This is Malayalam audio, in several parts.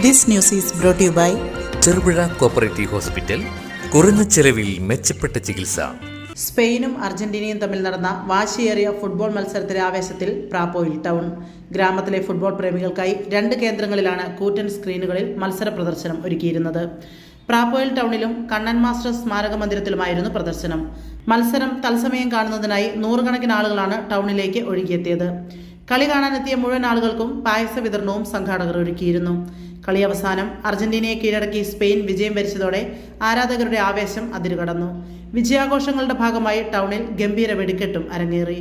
This news is brought to you by Cherupuzha cooperative hospital. കുറഞ്ഞ ചെലവിൽ മെച്ചപ്പെട്ട ചികിത്സ. സ്പെയിനും അർജന്റീനയും തമ്മിൽ നടന്ന വാശിയേറിയ ഫുട്ബോൾ മത്സരത്തിലെ ആവേശത്തിൽ പ്രാപ്പോയിൽ ടൗൺ. ഗ്രാമത്തിലെ ഫുട്ബോൾ പ്രേമികൾക്കായി 2 കേന്ദ്രങ്ങളിലാണ് കൂറ്റൻ സ്ക്രീനുകളിൽ മത്സര പ്രദർശനം ഒരുക്കിയിരുന്നത്. പ്രാപ്പോയിൽ ടൗണിലും കണ്ണൻ മാസ്റ്റർ സ്മാരക മന്ദിരത്തിലുമായിരുന്നു പ്രദർശനം. മത്സരം തത്സമയം കാണുന്നതിനായി 100 കണക്കിന് ആളുകളാണ് ടൗണിലേക്ക് ഒഴുകിയെത്തിയത്. കളി കാണാനെത്തിയ മുഴുവൻ ആളുകൾക്കും പായസ വിതരണവും സംഘാടകർ ഒരുക്കിയിരുന്നു. കളി അവസാനം അർജന്റീനയെ കീഴടക്കി സ്പെയിൻ വിജയം വരിച്ചതോടെ ആരാധകരുടെ ആവേശം അതിരുകടന്നു. വിജയാഘോഷങ്ങളുടെ ഭാഗമായി ടൗണിൽ ഗംഭീര വെടിക്കെട്ടും അരങ്ങേറി.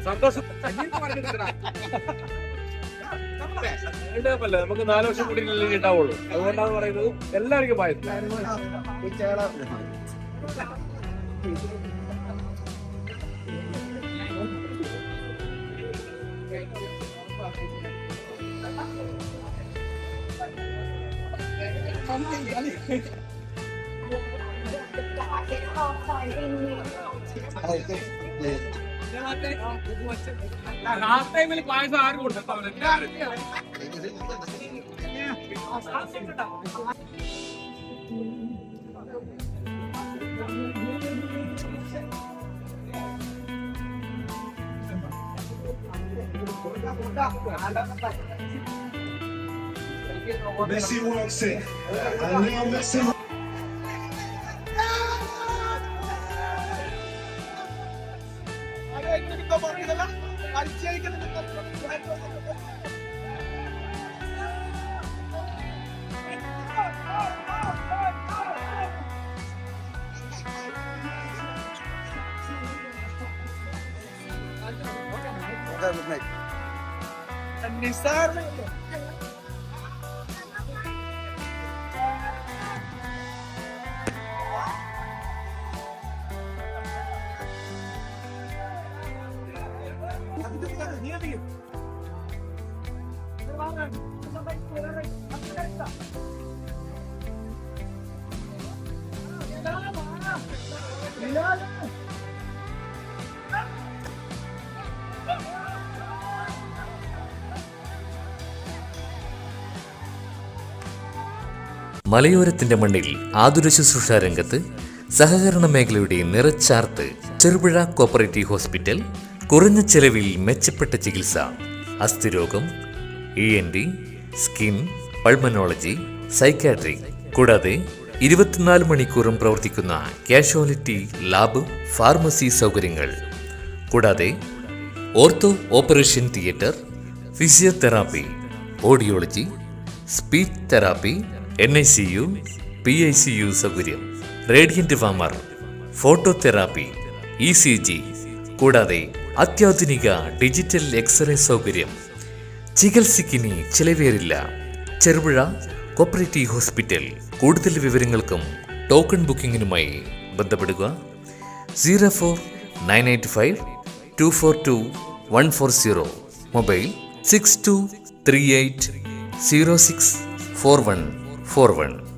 സന്തോഷം. നമുക്ക് 4 വർഷം കൂടി ഉണ്ടാവുള്ളൂ. അതുകൊണ്ടാണ് പറയുന്നത് എല്ലാവർക്കും പായസം. ലാസ്റ്റ് ടൈമിൽ പായസം ആരും കൊടുത്തു. Messi walks in, and now Messi. മലയോരത്തിന്റെ മണ്ണിൽ ആതുര ശുശ്രൂഷ രംഗത്ത് സഹകരണ മേഖലയുടെ നിറച്ചാർത്ത് ചെറുപുഴ കോപ്പറേറ്റീവ് ഹോസ്പിറ്റൽ. കുറഞ്ഞ ചെലവിൽ മെച്ചപ്പെട്ട ചികിത്സ. അസ്ഥിരോഗം, ENT, സ്കിൻ, പൾമനോളജി, സൈക്കാട്രി കൂടാതെ 24 മണിക്കൂറും പ്രവർത്തിക്കുന്ന കാഷ്വാലിറ്റി ലാബ്, ഫാർമസി സൗകര്യങ്ങൾ കൂടാതെ ortho operation theatre, physiotherapy, audiology, speech therapy, NICU, PICU സൗകര്യം, radiant warmer, photo therapy, ECG കൂടാതെ അത്യാധുനിക ഡിജിറ്റൽ എക്സ്റേ സൗകര്യം. ചികിത്സയ്ക്കിനി ചിലവേറില്ല. Cherupuzha cooperative hospital. കൂടുതൽ വിവരങ്ങൾക്കും ടോക്കൺ ബുക്കിങ്ങിനുമായി ബന്ധപ്പെടുക 04985242 മൊബൈൽ 6238064141.